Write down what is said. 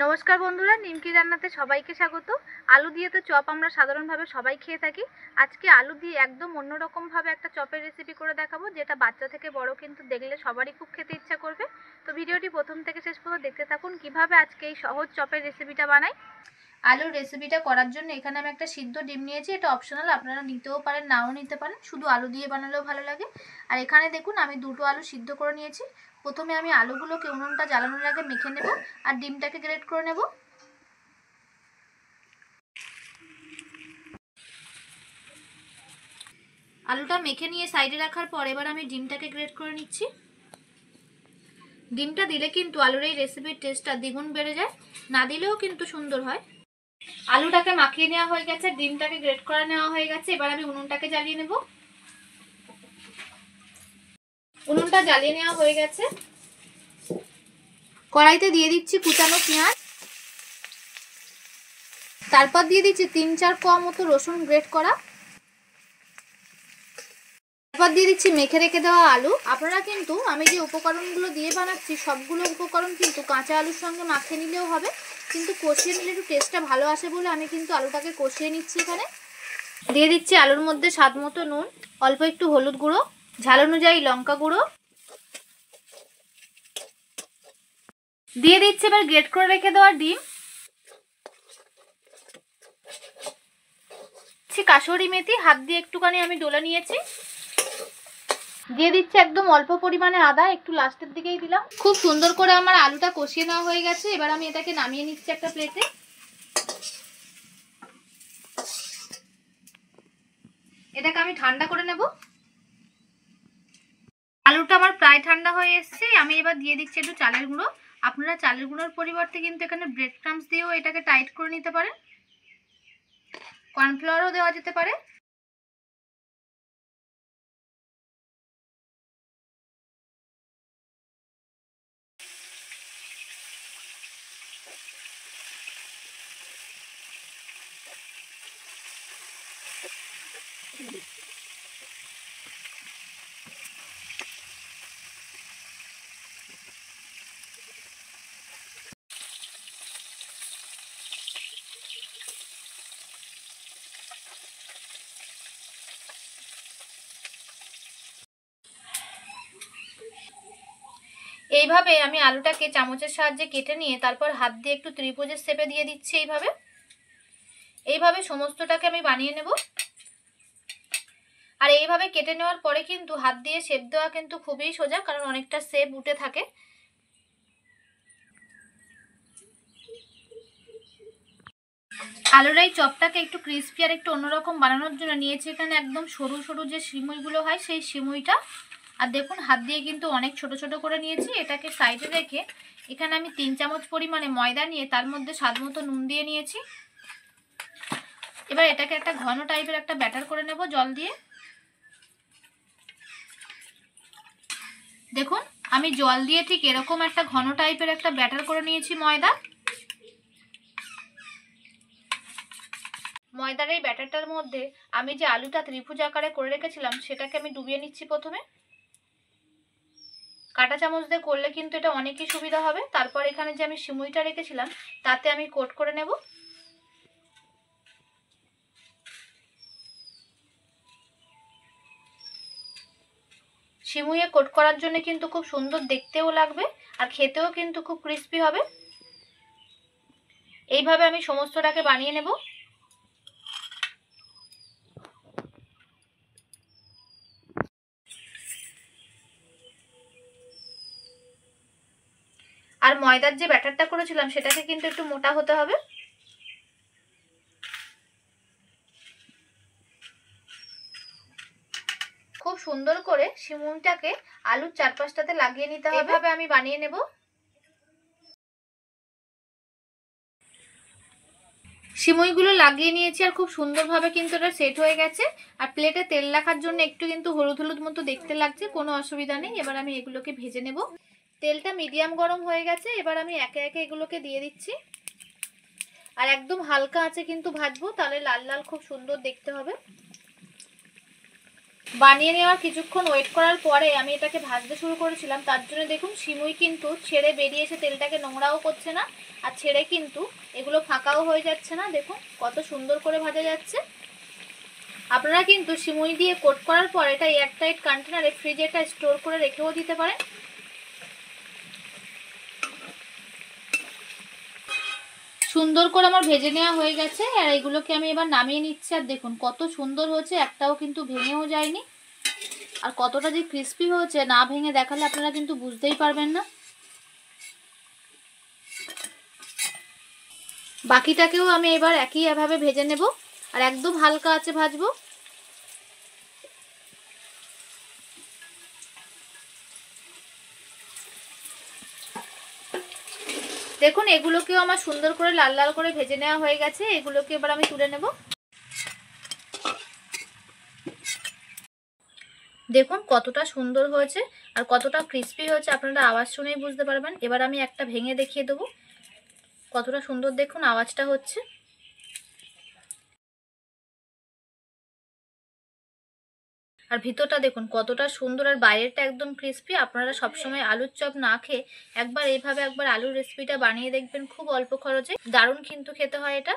নমস্কার বন্ধুরা, নিমকি রান্নাতে সবাইকে স্বাগত। আলু দিয়ে তো চপ আমরা সাধারণভাবে সবাই খেয়ে থাকি। আজকে আলু দিয়ে একদম অন্যরকমভাবে একটা চপের রেসিপি করে দেখাবো, যেটা বাচ্চা থেকে বড় কিন্তু দেখলে সবারই খুব খেতে ইচ্ছা করবে। তো ভিডিওটি প্রথম থেকে শেষ পর্যন্ত দেখতে থাকুন কিভাবে আজকে এই সহজ চপের রেসিপিটা বানাই। আলুর রেসিপিটা করার জন্য এখানে আমি একটা সিদ্ধ ডিম নিয়েছি। এটা অপশনাল, আপনারা নিতেও পারেন নাও নিতে পারেন, শুধু আলু দিয়ে বানালেও ভালো লাগে। আর এখানে দেখুন আমি দুটো আলু সিদ্ধ করে নিয়েছি। প্রথমে আমি আলুগুলোকে উনুনটা জ্বালানোর আগে মেখে নেব আর ডিমটাকে গ্রেট করে নেব। আলুটা মেখে নিয়ে সাইডে রাখার পর এবার আমি ডিমটাকে গ্রেট করে নিচ্ছি। ডিমটা দিলে কিন্তু আলুর এই রেসিপির টেস্টটা দ্বিগুণ বেড়ে যায়, না দিলেও কিন্তু সুন্দর হয়। আলুটাকে মাখিয়ে নেওয়া হয়ে গেছে, ডিমটাকে গ্রেট করে নেওয়া হয়ে গেছে। এবার আমি উনুনটাকে জ্বালিয়ে নেব। উনুনটা জ্বালিয়ে নেওয়া হয়ে গেছে। কড়াইতে দিয়ে দিচ্ছি কুচানো পেঁয়াজ, তারপর দিয়ে দিচ্ছি 3-4 কোয়া মতো রসুন গ্রেট করা, তারপর দিয়ে দিচ্ছি মেখে রেখে দেওয়া আলু। আপনারা কিন্তু আমি যে উপকরণগুলো দিয়ে বানাচ্ছি সবগুলো উপকরণ কিন্তু কাঁচা আলুর সঙ্গে মাখিয়ে নিলেও হবে, কিন্তু কষিয়ে নিলে একটু টেস্টটা ভালো আসে বলে আমি কিন্তু আলুটাকে কষিয়ে নিচ্ছি। এখানে দিয়ে দিচ্ছি আলুর মধ্যে স্বাদ মতো নুন, অল্প একটু হলুদ গুঁড়ো, ঝাল অনুযায়ী লঙ্কা গুঁড়ো দিয়ে দিচ্ছি। এবার গ্রেট করে রেখে দেওয়া ডিম, কাসুরি মেথি হাত দিয়ে একটুখানি আমি ডলে নিয়েছি, দিয়ে দিচ্ছি একদম অল্প পরিমাণে আদা, একটু লাস্টের দিকেই দিলাম। খুব সুন্দর করে আমার আলুটা কষিয়ে নেওয়া হয়ে গেছে। এবার আমি এটাকে নামিয়ে নিচ্ছি একটা প্লেটে। এটাকে আমি ঠান্ডা করে নেব। আলুটা আমার প্রায় ঠান্ডা হয়ে এসছে। আমি এবার দিয়ে দিচ্ছি একটু চালের গুঁড়ো। আপনারা চালের গুঁড়োর পরিবর্তে কিন্তু এখানে ব্রেড ক্রাম্বস দিয়েও এটাকে টাইট করে নিতে পারেন, কর্নফ্লাওয়ারও দেওয়া যেতে পারে। এইভাবে আমি আলুটাকে চামচের সাহায্যে কেটে নিয়ে তারপর হাত দিয়ে একটু ত্রিভুজের শেপে দিয়ে দিচ্ছি। এইভাবে সমস্তটাকে আমি বানিয়ে নেব। আর এইভাবে কেটে নেওয়ার পরে কিন্তু হাত দিয়ে শেপ দেওয়া কিন্তু খুবই সোজা, কারণ অনেকটা শেপ উঠে থাকে। আলুর এই চপটাকে একটু ক্রিস্পি আর একটু অন্যরকম বানানোর জন্য নিয়েছি এখানে একদম সরু সরু যে সিমুইগুলো হয় সেই সিমুইটা। আর দেখুন হাত দিয়ে কিন্তু অনেক ছোট ছোট করে নিয়েছি। এটাকে সাইডে রেখে এখানে আমি 3 চামচ পরিমাণে ময়দা নিয়ে তার মধ্যে স্বাদ মতো নুন দিয়ে নিয়েছি। এবার এটাকে একটা ঘন টাইপের একটা ব্যাটার করে নেব জল দিয়ে। দেখুন আমি জল দিয়ে ঠিক এরকম একটা ঘন টাইপের একটা ব্যাটার করে নিয়েছি ময়দার এই ব্যাটারটার মধ্যে আমি যে আলুটা ত্রিভুজ আকারে করে রেখেছিলাম সেটাকে আমি ডুবিয়ে নিচ্ছি। প্রথমে কাঁটা চামচ দিয়ে করলে কিন্তু এটা অনেকই সুবিধা হবে। তারপর এখানে যে আমি সিমুইটা রেখেছিলাম তাতে আমি কোট করে নেব। সিমুইয়ে কোট করার জন্য কিন্তু খুব সুন্দর দেখতেও লাগবে আর খেতেও কিন্তু খুব ক্রিস্পি হবে। এইভাবে আমি সমস্তটাকে বানিয়ে নেব। আর ময়দার যে ব্যাটারটা করেছিলাম সেটাকে কিন্তু একটু মোটা হতে হবে। খুব সুন্দর করে সিমুইটাকে আলুর চারপাশটাতে লাগিয়ে নিতে হবে। এভাবে আমি বানিয়ে নেব। সিমুইগুলো লাগিয়ে নিয়েছি আর খুব সুন্দরভাবে কিন্তু এটা সেট হয়ে গেছে। আর প্লেটে তেল রাখার জন্য একটু কিন্তু হলুদ হলুদ মতো দেখতে লাগছে, কোনো অসুবিধা নেই। এবার আমি এগুলোকে ভেজে নেব। তেলটা মিডিয়াম গরম হয়ে গেছে। এবার আমি একে একে এগুলোকে দিয়ে দিচ্ছি আর একদম হালকা আঁচে কিন্তু ভাজবো, তাহলে লাল লাল খুব সুন্দর দেখতে হবে। বানিয়ে নেওয়ার কিছুক্ষণ ওয়েট করার পরে আমি এটাকে ভাজতে শুরু করেছিলাম। তার জন্য দেখুন সিমুই কিন্তু ছেড়ে বেরিয়ে এসে তেলটাকে নোংরাও করছে না, আর ছেড়ে কিন্তু এগুলো ফাঁকাও হয়ে যাচ্ছে না। দেখুন কত সুন্দর করে ভাজা যাচ্ছে। আপনারা কিন্তু সিমুই দিয়ে কোট করার পর এটা এয়ারটাইট কন্টেনারে ফ্রিজে এটা স্টোর করে রেখেও দিতে পারেন। সুন্দর করে আমার ভেজে নেওয়া হয়ে গেছে, আর এগুলোকে আমি এবার নামিয়ে নিচ্ছি। আর দেখুন কত সুন্দর হয়েছে, একটাও কিন্তু ভেঙেও যায়নি। আর কতটা যে ক্রিস্পি হয়েছে না ভেঙে দেখালে আপনারা কিন্তু বুঝতেই পারবেন না। বাকিটাকেও আমি এবার একইভাবে ভেজে নেব, আর একদম হালকা আঁচে ভাজবো। দেখুন এগুলোকেও আমার সুন্দর করে লাল লাল করে ভেজে নেওয়া হয়ে গেছে। এগুলোকে এবার আমি তুলে নেব। দেখুন কতটা সুন্দর হয়েছে আর কতটা ক্রিস্পি হয়েছে, আপনারা আওয়াজ শুনেই বুঝতে পারবেন। এবার আমি একটা ভেঙে দেখিয়ে দেবো কতটা সুন্দর দেখুন আওয়াজটা হচ্ছে। আর ভিতরটা দেখুন কতটা সুন্দর, আর বাইরেটা একদম ক্রিস্পি। আপনারা সবসময় আলুর চপ না খেয়ে একবার এইভাবে একবার আলুর রেসিপিটা বানিয়ে দেখবেন, খুব অল্প খরচে দারুণ কিন্তু খেতে হয় এটা।